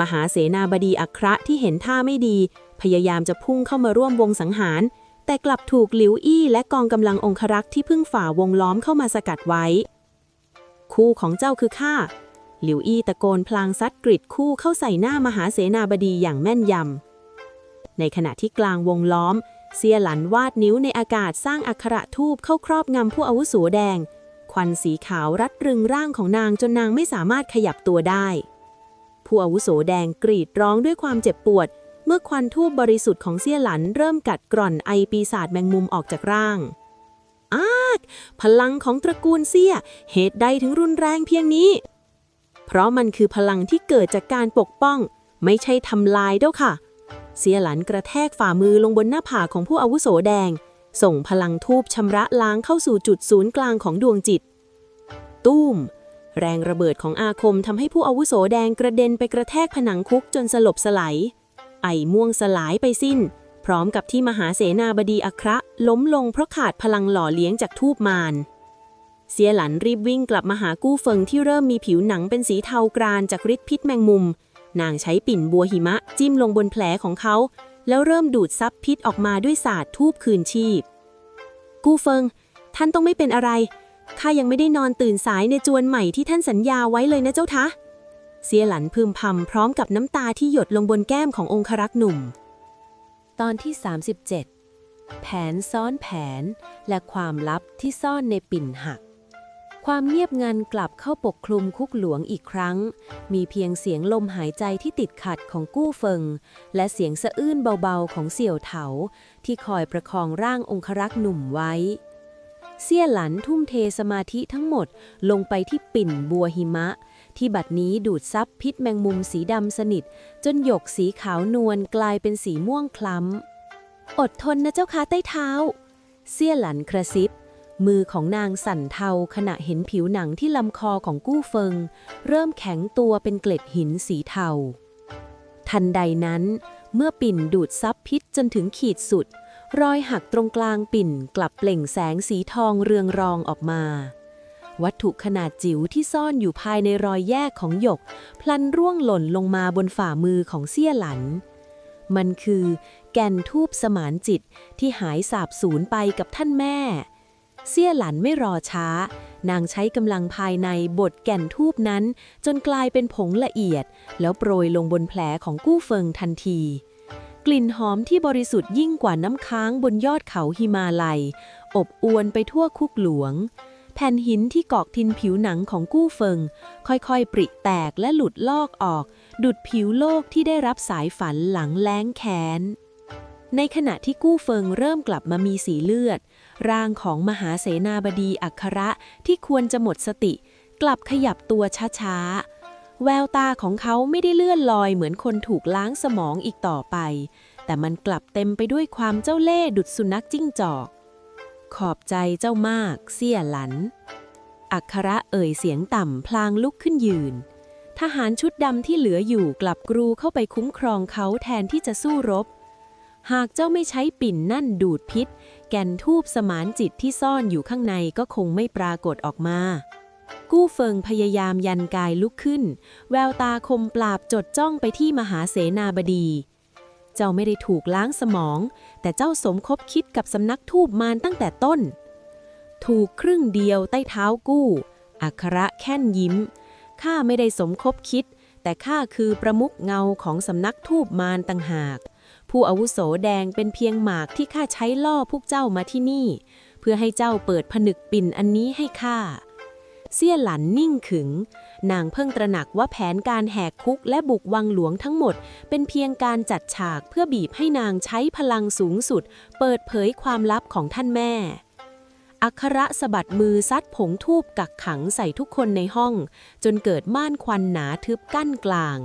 มหาเสนาบดีอัครที่เห็นท่าไม่ดีพยายามจะพุ่งเข้ามาร่วมวงสังหารแต่กลับถูกหลิวอี้และกองกำลังองครักษ์ที่เพิ่งฝ่าวงล้อมเข้ามาสกัดไว้คู่ของเจ้าคือข้าหลิวอี้ตะโกนพลางซัดกริดคู่เข้าใส่หน้ามหาเสนาบดีอย่างแม่นยำในขณะที่กลางวงล้อมเซี่ยหลันวาดนิ้วในอากาศสร้างอักขระธูปเข้าครอบงำผู้อาวุโสแดงควันสีขาวรัดรึงร่างของนางจนนางไม่สามารถขยับตัวได้ผู้อาวุโสแดงกรีดร้องด้วยความเจ็บปวดเมื่อควันธูปบริสุทธิ์ของเซี่ยหลันเริ่มกัดกร่อนไอปีศาจแมงมุมออกจากร่างพลังของตระกูลเซี่ยเหตุใดถึงรุนแรงเพียงนี้เพราะมันคือพลังที่เกิดจากการปกป้องไม่ใช่ทำลายเด้อค่ะเซี่ยหลันกระแทกฝ่ามือลงบนหน้าผากของผู้อาวุโสแดงส่งพลังธูปชำระล้างเข้าสู่จุดศูนย์กลางของดวงจิตตุ้มแรงระเบิดของอาคมทำให้ผู้อาวุโสแดงกระเด็นไปกระแทกผนังคุกจนสลบสลายไอม่วงสลายไปสิ้นพร้อมกับที่มหาเสนาบดีอัครล้มลงเพราะขาดพลังหล่อเลี้ยงจากธูปมารเซี่ยหลันรีบวิ่งกลับมาหากู้เฟิงที่เริ่มมีผิวหนังเป็นสีเทากรานจากฤทธิ์พิษแมงมุมนางใช้ปิ่นบัวหิมะจิ้มลงบนแผลของเขาแล้วเริ่มดูดซับพิษออกมาด้วยศาสตร์ธูปคืนชีพกู้เฟิงท่านต้องไม่เป็นอะไรข้ายังไม่ได้นอนตื่นสายในจวนใหม่ที่ท่านสัญญาไว้เลยนะเจ้าทะเซี่ยหลันพึมพำพร้อมกับน้ำตาที่หยดลงบนแก้มขององครักษ์หนุ่มตอนที่ 37 แผนซ้อนแผนและความลับที่ซ่อนในปิ่นหักความเงียบงันกลับเข้าปกคลุมคุกหลวงอีกครั้งมีเพียงเสียงลมหายใจที่ติดขัดของกู้เฟิงและเสียงสะอื้นเบาๆของเสี่ยวเถาที่คอยประคองร่างองครักษ์หนุ่มไว้เซี่ยหลันทุ่มเทสมาธิทั้งหมดลงไปที่ปิ่นบัวหิมะที่บัดนี้ดูดซับพิษแมงมุมสีดำสนิทจนหยกสีขาวนวลกลายเป็นสีม่วงคล้ำอดทนนะเจ้าค่ะใต้เท้าเซี่ยหลันกระซิบมือของนางสั่นเทาขณะเห็นผิวหนังที่ลำคอของกู้เฟิงเริ่มแข็งตัวเป็นเกล็ดหินสีเทาทันใดนั้น เมื่อปิ่นดูดซับพิษจนถึงขีดสุดรอยหักตรงกลางปิ่นกลับเปล่งแสงสีทองเรืองรองออกมาวัตถุขนาดจิ๋วที่ซ่อนอยู่ภายในรอยแยกของหยกพลันร่วงหล่นลงมาบนฝ่ามือของเสี่ยหลันมันคือแก่นทูปสมานจิตที่หายสาบสูญไปกับท่านแม่เสี่ยหลันไม่รอช้านางใช้กำลังภายในบดแก่นทูปนั้นจนกลายเป็นผงละเอียดแล้วโปรยลงบนแผลของกู้เฟิงทันทีกลิ่นหอมที่บริสุทธิ์ยิ่งกว่าน้ำค้างบนยอดเขาหิมาลัยอบอวนไปทั่วคุกหลวงแผ่นหินที่เกาะทินผิวหนังของกู้เฟิงค่อยๆปริแตกและหลุดลอกออกดุดผิวโลกที่ได้รับสายฝันหลังแล้งแค้นในขณะที่กู้เฟิงเริ่มกลับมามีสีเลือดร่างของมหาเสนาบดีอัคระที่ควรจะหมดสติกลับขยับตัวช้าๆแววตาของเขาไม่ได้เลื่อนลอยเหมือนคนถูกล้างสมองอีกต่อไปแต่มันกลับเต็มไปด้วยความเจ้าเล่ห์ดุจสุนัขจิ้งจอกขอบใจเจ้ามากเสี่ยหลันอัคระเอ่ยเสียงต่ำพลางลุกขึ้นยืนทหารชุดดำที่เหลืออยู่กลับกรูเข้าไปคุ้มครองเขาแทนที่จะสู้รบหากเจ้าไม่ใช้ปิ่นนั่นดูดพิษแก่นทูปสมานจิตที่ซ่อนอยู่ข้างในก็คงไม่ปรากฏออกมากู้เฟิงพยายามยันกายลุกขึ้นแววตาคมปราบจดจ้องไปที่มหาเสนาบดีเจ้าไม่ได้ถูกล้างสมองแต่เจ้าสมคบคิดกับสำนักทูปมารตั้งแต่ต้นถูกครึ่งเดียวใต้เท้ากู้อัคระแค่นยิ้มข้าไม่ได้สมคบคิดแต่ข้าคือประมุขเงาของสำนักทูปมารต่างหากผู้อาวุโสแดงเป็นเพียงหมากที่ข้าใช้ล่อพวกเจ้ามาที่นี่เพื่อให้เจ้าเปิดผนึกปิ่นอันนี้ให้ข้าเสี่ยหลันนิ่งขึงนางเพิ่งตระหนักว่าแผนการแหกคุกและบุกวังหลวงทั้งหมดเป็นเพียงการจัดฉากเพื่อบีบให้นางใช้พลังสูงสุดเปิดเผยความลับของท่านแม่อัคระสะบัดมือซัดผงทูบกักขังใส่ทุกคนในห้องจนเกิดม่านควันหนาทึบกั้นกลาง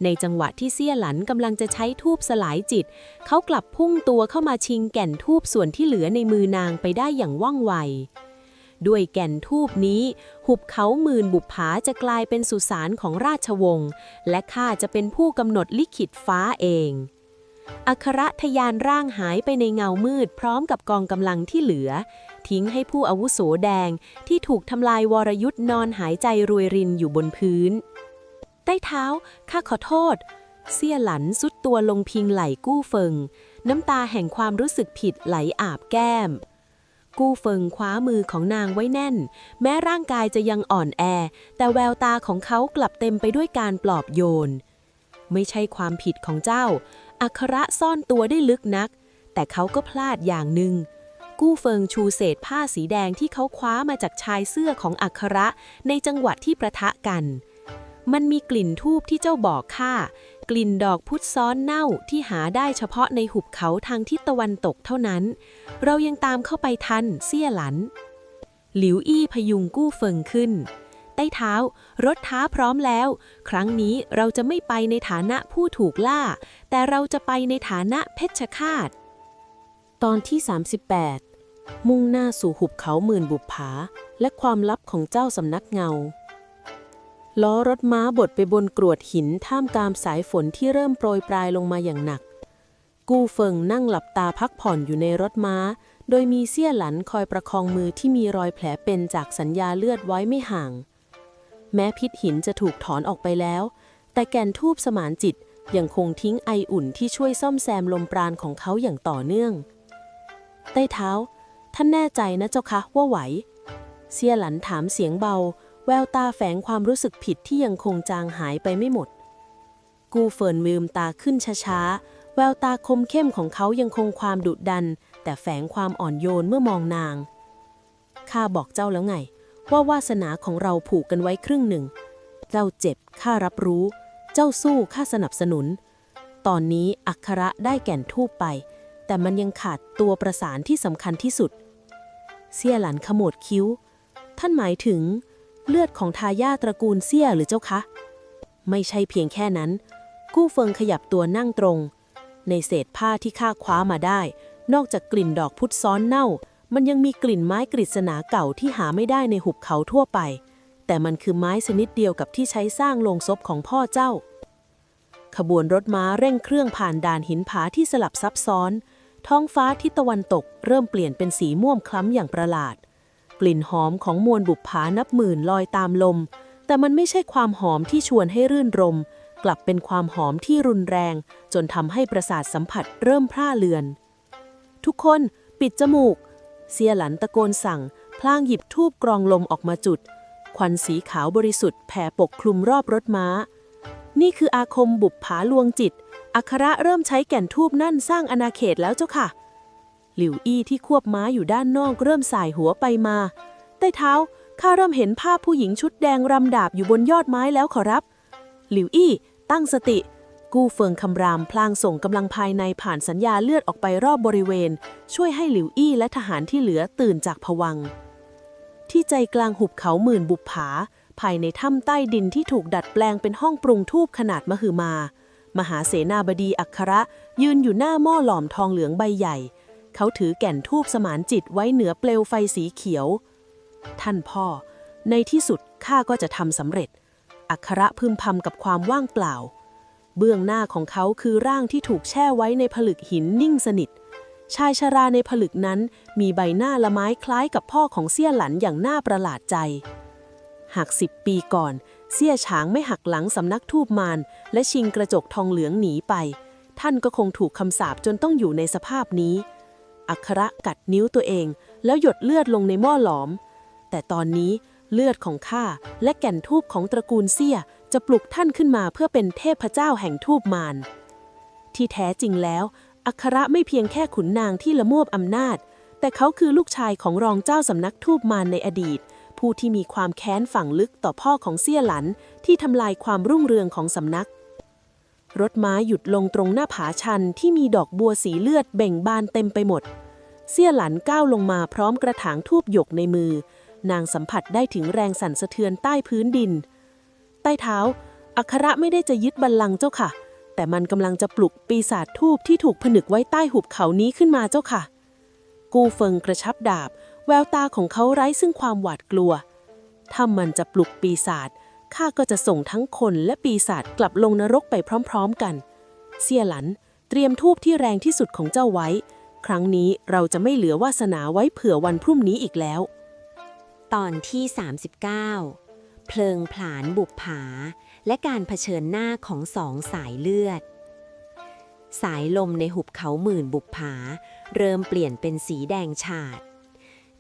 ในจังหวะที่เสี่ยหลันกำลังจะใช้ทูบสลายจิตเขากลับพุ่งตัวเข้ามาชิงแก่นทูบส่วนที่เหลือในมือนางไปได้อย่างว่องไวด้วยแก่นทูบนี้หุบเขาหมื่นบุปผาจะกลายเป็นสุสานของราชวงศ์และข้าจะเป็นผู้กำหนดลิขิตฟ้าเองอัคระทะยานร่างหายไปในเงามืดพร้อมกับกองกำลังที่เหลือทิ้งให้ผู้อาวุโสแดงที่ถูกทำลายวรยุทธ์นอนหายใจรวยรินอยู่บนพื้นใต้เท้าข้าขอโทษเสี่ยหลันซุดตัวลงพิงไหล่กู้เฟิงน้ำตาแห่งความรู้สึกผิดไหลอาบแก้มกู้เฟิงคว้ามือของนางไว้แน่นแม้ร่างกายจะยังอ่อนแอแต่แววตาของเขากลับเต็มไปด้วยการปลอบโยนไม่ใช่ความผิดของเจ้าอัคระซ่อนตัวได้ลึกนักแต่เขาก็พลาดอย่างหนึ่งกู้เฟิงชูเศษผ้าสีแดงที่เขาคว้ามาจากชายเสื้อของอัคระในจังหวะที่ประทะกันมันมีกลิ่นทูบที่เจ้าบอกข้ากลิ่นดอกพุทธซ้อนเน่าที่หาได้เฉพาะในหุบเขาทางทิศตะวันตกเท่านั้นเรายังตามเข้าไปทันเสี่ยหลันหลิวอี้พยุงกู้เฟิงขึ้นใต้เท้ารถท้าพร้อมแล้วครั้งนี้เราจะไม่ไปในฐานะผู้ถูกล่าแต่เราจะไปในฐานะเพชฌฆาตตอนที่38มุ่งหน้าสู่หุบเขาหมื่นบุปผาและความลับของเจ้าสำนักเงาล้อรถม้าบดไปบนกรวดหินท่ามกลางสายฝนที่เริ่มโปรยปลายลงมาอย่างหนักกู้เฟิงนั่งหลับตาพักผ่อนอยู่ในรถม้าโดยมีเสี่ยหลันคอยประคองมือที่มีรอยแผลเป็นจากสัญญาเลือดไว้ไม่ห่างแม้พิษหินจะถูกถอนออกไปแล้วแต่แก่นทูปสมานจิตยังคงทิ้งไออุ่นที่ช่วยซ่อมแซมลมปราณของเขาอย่างต่อเนื่องใต้เท้าท่านแน่ใจนะเจ้าคะว่าไหวเสี่ยหลันถามเสียงเบาแววตาแฝงความรู้สึกผิดที่ยังคงจางหายไปไม่หมดกู้เฟินลืมตาขึ้นช้าๆแววตาคมเข้มของเขายังคงความดุดันแต่แฝงความอ่อนโยนเมื่อมองนางข้าบอกเจ้าแล้วไงว่าวาสนาของเราผูกกันไว้ครึ่งหนึ่งเจ้าเจ็บข้ารับรู้เจ้าสู้ข้าสนับสนุนตอนนี้อัคระได้แก่นทูปไปแต่มันยังขาดตัวประสานที่สำคัญที่สุดเสี่ยหลันขมวดคิ้วท่านหมายถึงเลือดของทายาทตระกูลเสี่ยหรือเจ้าคะไม่ใช่เพียงแค่นั้นกู้เฟิงขยับตัวนั่งตรงในเศษผ้าที่ข้าคว้ามาได้นอกจากกลิ่นดอกพุทธซ้อนเน่ามันยังมีกลิ่นไม้กฤษณาเก่าที่หาไม่ได้ในหุบเขาทั่วไปแต่มันคือไม้ชนิดเดียวกับที่ใช้สร้างโลงศพของพ่อเจ้า ขบวนรถม้าเร่งเครื่องผ่านด่านหินผาที่สลับซับซ้อนท้องฟ้าทิศตะวันตกเริ่มเปลี่ยนเป็นสีม่วงคล้ำอย่างประหลาดกลิ่นหอมของมวลบุปผานับหมื่นลอยตามลมแต่มันไม่ใช่ความหอมที่ชวนให้รื่นรมกลับเป็นความหอมที่รุนแรงจนทำให้ประสาทสัมผัสเริ่มพร่าเลือนทุกคนปิดจมูกเสียหลันตะโกนสั่งพลางหยิบธูปกรองลมออกมาจุดควันสีขาวบริสุทธิ์แผ่ปกคลุมรอบรถม้านี่คืออาคมบุปผาลวงจิตอัคระเริ่มใช้แก่นธูปนั่นสร้างอาณาเขตแล้วเจ้าค่ะหลิวอี้ที่ควบม้าอยู่ด้านนอกเริ่มสายหัวไปมาใต้เท้าข้าเริ่มเห็นภาพผู้หญิงชุดแดงรำดาบอยู่บนยอดไม้แล้วขอรับหลิวอี้ตั้งสติกู้เฟิงคำรามพลางส่งกำลังภายในผ่านสัญญาเลือดออกไปรอบบริเวณช่วยให้หลิวอี้และทหารที่เหลือตื่นจากภวังค์ที่ใจกลางหุบเขาหมื่นบุปผาภายในถ้ำใต้ดินที่ถูกดัดแปลงเป็นห้องปรุงธูปขนาดมหึมามหาเสนาบดีอัคระยืนอยู่หน้าหม้อหลอมทองเหลืองใบใหญ่เขาถือแก่นธูปสมานจิตไว้เหนือเปลวไฟสีเขียวท่านพ่อในที่สุดข้าก็จะทำสำเร็จอัคระพึมพำกับความว่างเปล่าเบื้องหน้าของเขาคือร่างที่ถูกแช่ไว้ในผลึกหินนิ่งสนิทชายชราในผลึกนั้นมีใบหน้าละไม้คล้ายกับพ่อของเสี่ยหลันอย่างน่าประหลาดใจหาก10 ปีก่อนเสี่ยฉางไม่หักหลังสำนักทูปมารและชิงกระจกทองเหลืองหนีไปท่านก็คงถูกคำสาปจนต้องอยู่ในสภาพนี้อัคระกัดนิ้วตัวเองแล้วหยดเลือดลงในหม้อหลอมแต่ตอนนี้เลือดของข้าและแก่นทูปของตระกูลเสี่ยจะปลุกท่านขึ้นมาเพื่อเป็นเทพเจ้าแห่งทูปมารที่แท้จริงแล้วอัคระไม่เพียงแค่ขุนนางที่ละโมบอำนาจแต่เขาคือลูกชายของรองเจ้าสำนักทูปมารในอดีตผู้ที่มีความแค้นฝังลึกต่อพ่อของเสี่ยหลันที่ทำลายความรุ่งเรืองของสำนักรถม้าหยุดลงตรงหน้าผาชันที่มีดอกบัวสีเลือดเบ่งบานเต็มไปหมดเสี่ยหลันก้าวลงมาพร้อมกระถางธูปหยกในมือนางสัมผัสได้ถึงแรงสั่นสะเทือนใต้พื้นดินใต้เท้าอัคระไม่ได้จะยึดบัลลังก์เจ้าค่ะแต่มันกำลังจะปลุกปีศาจธูปที่ถูกผนึกไว้ใต้หุบเขานี้ขึ้นมาเจ้าค่ะกูเฟิงกระชับดาบแววตาของเขาไร้ซึ่งความหวาดกลัวถ้ามันจะปลุกปีศาจข้าก็จะส่งทั้งคนและปีศาจกลับลงนรกไปพร้อมๆกันเสี่ยหลันเตรียมธูปที่แรงที่สุดของเจ้าไว้ครั้งนี้เราจะไม่เหลือวาสนาไว้เผื่อวันพรุ่งนี้อีกแล้วตอนที่39เพลิงผลาญบุปผาและการเผชิญหน้าของสองสายเลือดสายลมในหุบเขาหมื่นบุปผาเริ่มเปลี่ยนเป็นสีแดงฉาด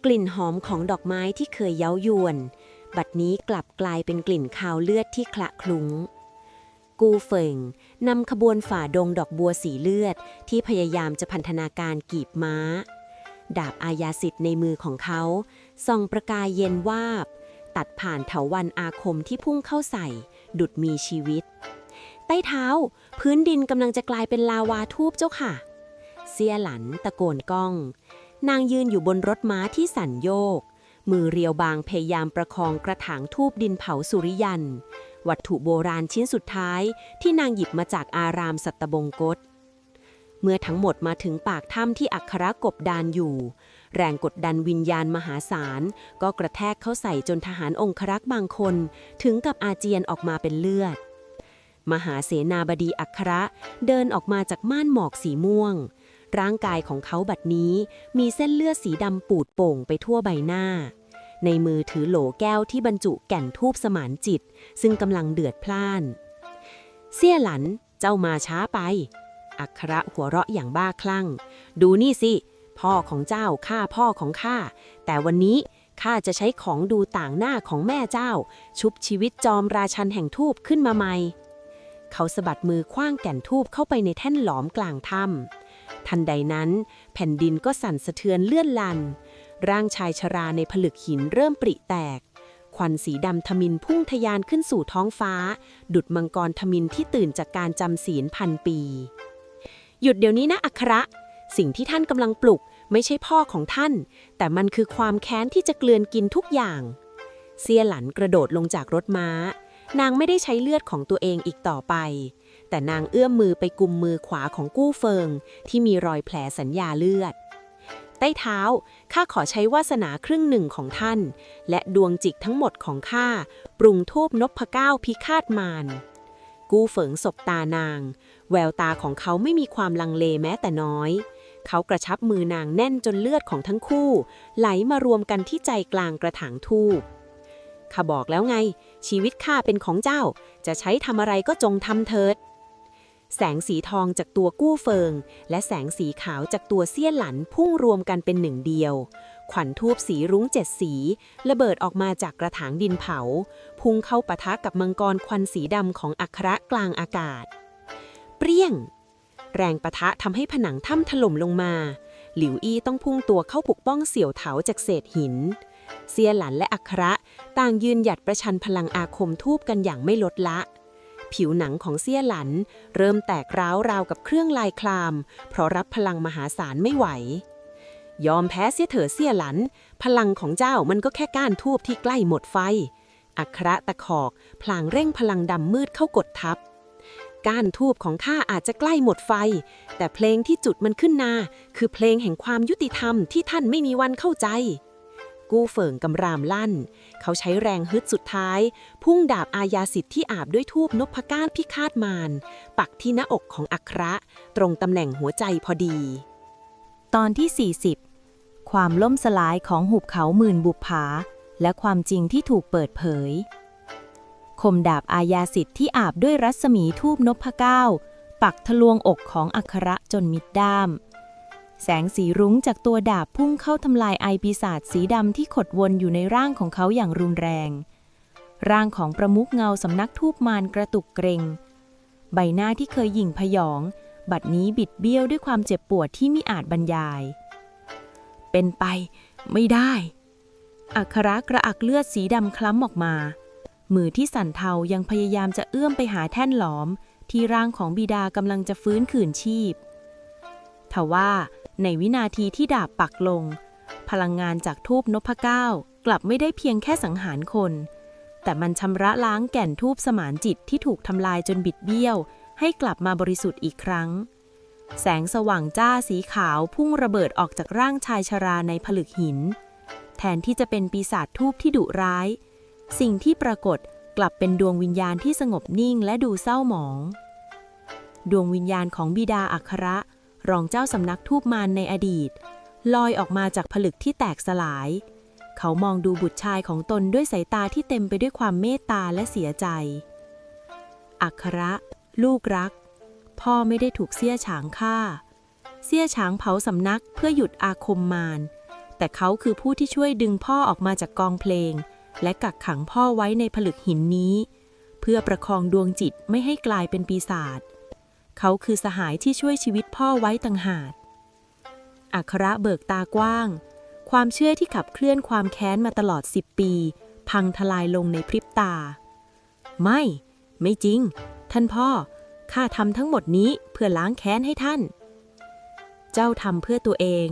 กลิ่นหอมของดอกไม้ที่เคยเย้ายวนบัดนี้กลับกลายเป็นกลิ่นคาวเลือดที่คละคลุ้งกูเฟิงนำขบวนฝ่าดงดอกบัวสีเลือดที่พยายามจะพันธนาการกีบม้าดาบอาญาสิทธิ์ในมือของเขาส่องประกายเย็นวาบตัดผ่านเถาวัลย์อาคมที่พุ่งเข้าใส่ดุจมีชีวิตใต้เท้าพื้นดินกำลังจะกลายเป็นลาวาทูบเจ้าค่ะเสี่ยหลันตะโกนก้องนางยืนอยู่บนรถม้าที่สั่นโยกมือเรียวบางพยายามประคองกระถางทูบดินเผาสุริยันวัตถุโบราณชิ้นสุดท้ายที่นางหยิบมาจากอารามสัตบงกตเมื่อทั้งหมดมาถึงปากถ้ำที่อัครกบดานอยู่แรงกดดันวิญญาณมหาศาลก็กระแทกเข้าใส่จนทหารองครักษ์บางคนถึงกับอาเจียนออกมาเป็นเลือดมหาเสนาบดีอัครเดินออกมาจากม่านหมอกสีม่วงร่างกายของเขาบัดนี้มีเส้นเลือดสีดำปูดโป่งไปทั่วใบหน้าในมือถือโหลแก้วที่บรรจุแก่นธูปสมานจิตซึ่งกำลังเดือดพล่านเสี่ยหลันเจ้ามาช้าไปอัครหัวเราะอย่างบ้าคลั่งดูนี่สิพ่อของเจ้าฆ่าพ่อของข้าแต่วันนี้ข้าจะใช้ของดูต่างหน้าของแม่เจ้าชุบชีวิตจอมราชันแห่งธูปขึ้นมาใหม่เขาสะบัดมือขว้างแก่นธูปเข้าไปในแท่นหลอมกลางถ้ำทันใดนั้นแผ่นดินก็สั่นสะเทือนเลื่อนลันร่างชายชราในผลึกหินเริ่มปริแตกควันสีดำทมิฬพุ่งทะยานขึ้นสู่ท้องฟ้าดุจมังกรทมิฬที่ตื่นจากการจำศีล1,000 ปีหยุดเดี๋ยวนี้นะอัครสิ่งที่ท่านกำลังปลุกไม่ใช่พ่อของท่านแต่มันคือความแค้นที่จะเกลือนกินทุกอย่างเสี่ยหลันกระโดดลงจากรถม้านางไม่ได้ใช้เลือดของตัวเองอีกต่อไปแต่นางเอื้อมมือไปกุมมือขวาของกู้เฟิงที่มีรอยแผลสัญญาเลือดใต้เท้าข้าขอใช้วาสนาครึ่งหนึ่งของท่านและดวงจิตทั้งหมดของข้าปรุงธูปนพเก้าพิฆาตมาร กู้เฝิงสบตานาง แววตาของเขาไม่มีความลังเลแม้แต่น้อย เขากระชับมือนางแน่นจนเลือดของทั้งคู่ไหลมารวมกันที่ใจกลางกระถางธูปข้าบอกแล้วไงชีวิตข้าเป็นของเจ้าจะใช้ทำอะไรก็จงทำเถิดแสงสีทองจากตัวกู้เฟิงและแสงสีขาวจากตัวเสี้ยหลันพุ่งรวมกันเป็นหนึ่งเดียวขวัญธูปสีรุ้ง7 สีระเบิดออกมาจากกระถางดินเผาพุ่งเข้าปะทะกับมังกรควันสีดำของอัคระกลางอากาศเปรี้ยงแรงปะทะทำให้ผนังถ้ำถล่มลงมาหลิวอี้ต้องพุ่งตัวเข้าปกป้องเสี่ยวเถาจากเศษหินเสียหลันและอัคระต่างยืนหยัดประชันพลังอาคมทูบกันอย่างไม่ลดละผิวหนังของเสี้ยหลันเริ่มแตกร้าวราวกับเครื่องลายคลามเพราะรับพลังมหาศาลไม่ไหวยอมแพ้เสียเถอะเสี้ยหลันพลังของเจ้ามันก็แค่ก้านทูบที่ใกล้หมดไฟอัคระตะขอกพลางเร่งพลังดำมืดเข้ากดทับก้านทูบของข้าอาจจะใกล้หมดไฟแต่เพลงที่จุดมันขึ้นนาคือเพลงแห่งความยุติธรรมที่ท่านไม่มีวันเข้าใจกู้เฟิงกำรามลั่นเขาใช้แรงฮึดสุดท้ายพุ่งดาบอาญาสิทธิ์ที่อาบด้วยธูปนพก้านพิฆาตมารปักที่หน้าอกของอัคระตรงตำแหน่งหัวใจพอดีตอนที่ 40 ความล่มสลายของหุบเขาหมื่นบุปผาและความจริงที่ถูกเปิดเผยคมดาบอาญาสิทธิ์ที่อาบด้วยรัศมีธูปนพเก้าปักทะลวงอกของอัคระจนมิดด้ามแสงสีรุ้งจากตัวดาบพุ่งเข้าทำลายไอปีศาจสีดำที่ขดวนอยู่ในร่างของเขาอย่างรุนแรงร่างของประมุขเงาสำนักธูปมารกระตุกเกร็งใบหน้าที่เคยหยิ่งพยองบัดนี้บิดเบี้ยวด้วยความเจ็บปวดที่มิอาจบรรยายเป็นไปไม่ได้อัคระกระอักเลือดสีดำคล้ำออกมามือที่สั่นเทายังพยายามจะเอื้อมไปหาแท่นหลอมที่ร่างของบิดากำลังจะฟื้นคืนชีพทว่าในวินาทีที่ดาบปักลงพลังงานจากธูปนพเก้ากลับไม่ได้เพียงแค่สังหารคนแต่มันชำระล้างแก่นธูปสมานจิตที่ถูกทำลายจนบิดเบี้ยวให้กลับมาบริสุทธิ์อีกครั้งแสงสว่างจ้าสีขาวพุ่งระเบิดออกจากร่างชายชราในผลึกหินแทนที่จะเป็นปีศาจธูปที่ดุร้ายสิ่งที่ปรากฏกลับเป็นดวงวิญญาณที่สงบนิ่งและดูเศร้าหมองดวงวิญญาณของบิดาอัคระรองเจ้าสำนักธูปมารในอดีตลอยออกมาจากผลึกที่แตกสลายเขามองดูบุตรชายของตนด้วยสายตาที่เต็มไปด้วยความเมตตาและเสียใจอัคระลูกรักพ่อไม่ได้ถูกเสี้ยฉางฆ่าเสี้ยฉางเผาสำนักเพื่อหยุดอาคมมารแต่เขาคือผู้ที่ช่วยดึงพ่อออกมาจากกองเพลงและกักขังพ่อไว้ในผลึกหินนี้เพื่อประคองดวงจิตไม่ให้กลายเป็นปีศาจเขาคือสหายที่ช่วยชีวิตพ่อไว้ต่างหากอัคระเบิกตากว้างความเชื่อที่ขับเคลื่อนความแค้นมาตลอด10 ปีพังทลายลงในพริบตาไม่จริงท่านพ่อข้าทำทั้งหมดนี้เพื่อล้างแค้นให้ท่านเจ้าทำเพื่อตัวเอง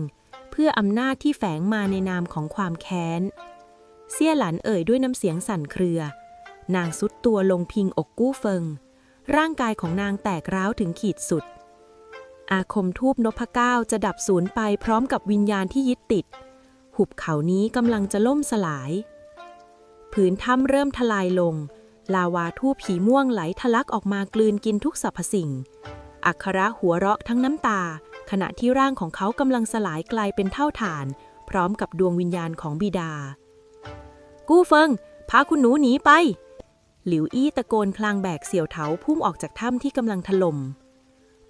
เพื่ออำนาจที่แฝงมาในนามของความแค้นเสี้ยหลันเอ่ยด้วยน้ำเสียงสั่นเครือนางซุดตัวลงพิงอกกู้เฟิงร่างกายของนางแตกร้าวถึงขีดสุดอาคมธูปนพเก้าจะดับสูญไปพร้อมกับวิญญาณที่ยึดติดหุบเขานี้กำลังจะล่มสลายผืนถ้ำเริ่มทลายลงลาวาธูปผีม่วงไหลทะลักออกมากลืนกินทุกสรรพสิ่งอัคระหัวเราะทั้งน้ำตาขณะที่ร่างของเขากำลังสลายกลายเป็นเท่าฐานพร้อมกับดวงวิญญาณของบิดากู้เฟิงพาคุณหนูหนีไปหลิวอี้ตะโกนคลางแบกเสี่ยวเถาพุ่งออกจากถ้ำที่กำลังถล่ม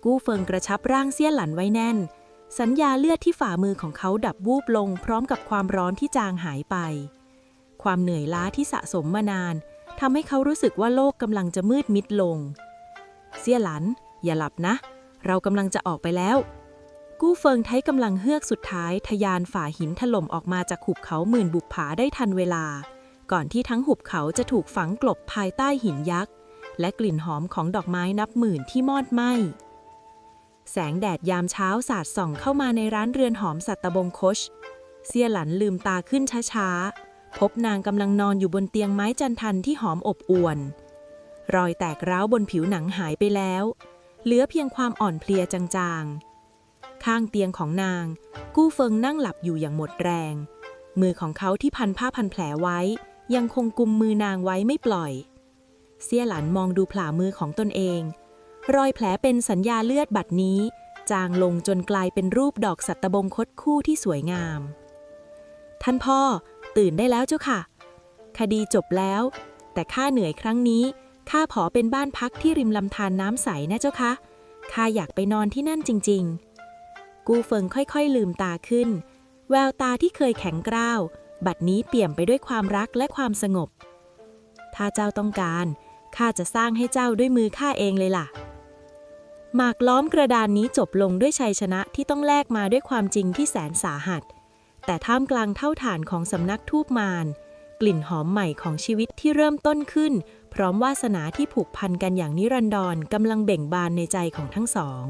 กู้เฟิงกระชับร่างเสี้ยหลันไว้แน่นสัญญาเลือดที่ฝ่ามือของเขาดับวูบลงพร้อมกับความร้อนที่จางหายไปความเหนื่อยล้าที่สะสมมานานทำให้เขารู้สึกว่าโลกกำลังจะมืดมิดลงเสี้ยหลันอย่าหลับนะเรากำลังจะออกไปแล้วกู้เฟิงใช้กำลังเฮือกสุดท้ายทะยานฝ่าหินถล่มออกมาจากหุบเขาหมื่นบุปผาได้ทันเวลาก่อนที่ทั้งหุบเขาจะถูกฝังกลบภายใต้หินยักษ์และกลิ่นหอมของดอกไม้นับหมื่นที่มอดไหม้แสงแดดยามเช้าสาดส่องเข้ามาในร้านเรือนหอมสัตบงคชเสี้ยหลันลืมตาขึ้นช้าๆพบนางกำลังนอนอยู่บนเตียงไม้จันทันที่หอมอบอวลรอยแตกร้าวบนผิวหนังหายไปแล้วเหลือเพียงความอ่อนเพลียจางๆข้างเตียงของนางกู้เฟิงนั่งหลับอยู่อย่างหมดแรงมือของเขาที่พันผ้าพันแผลไว้ยังคงกุมมือนางไว้ไม่ปล่อย เสี่ยหลันมองดูผ่ามือของตนเอง รอยแผลเป็นสัญญาเลือดบัดนี้ จางลงจนกลายเป็นรูปดอกสัตบงคตคู่ที่สวยงาม ท่านพ่อตื่นได้แล้วเจ้าค่ะ คดีจบแล้ว แต่ข้าเหนื่อยครั้งนี้ข้าขอเป็นบ้านพักที่ริมลำธารน้ำใสนะเจ้าคะข้าอยากไปนอนที่นั่นจริงๆ กูเฟิงค่อยๆลืมตาขึ้น แววตาที่เคยแข็งกร้าวบัดนี้เปี่ยมไปด้วยความรักและความสงบ ถ้าเจ้าต้องการข้าจะสร้างให้เจ้าด้วยมือข้าเองเลยล่ะ หมากล้อมกระดานนี้จบลงด้วยชัยชนะที่ต้องแลกมาด้วยความจริงที่แสนสาหัส แต่ท่ามกลางเท่าฐานของสำนักทูปมารกลิ่นหอมใหม่ของชีวิตที่เริ่มต้นขึ้นพร้อมวาสนาที่ผูกพันกันอย่างนิรันดรกำลังเบ่งบานในใจของทั้งสอง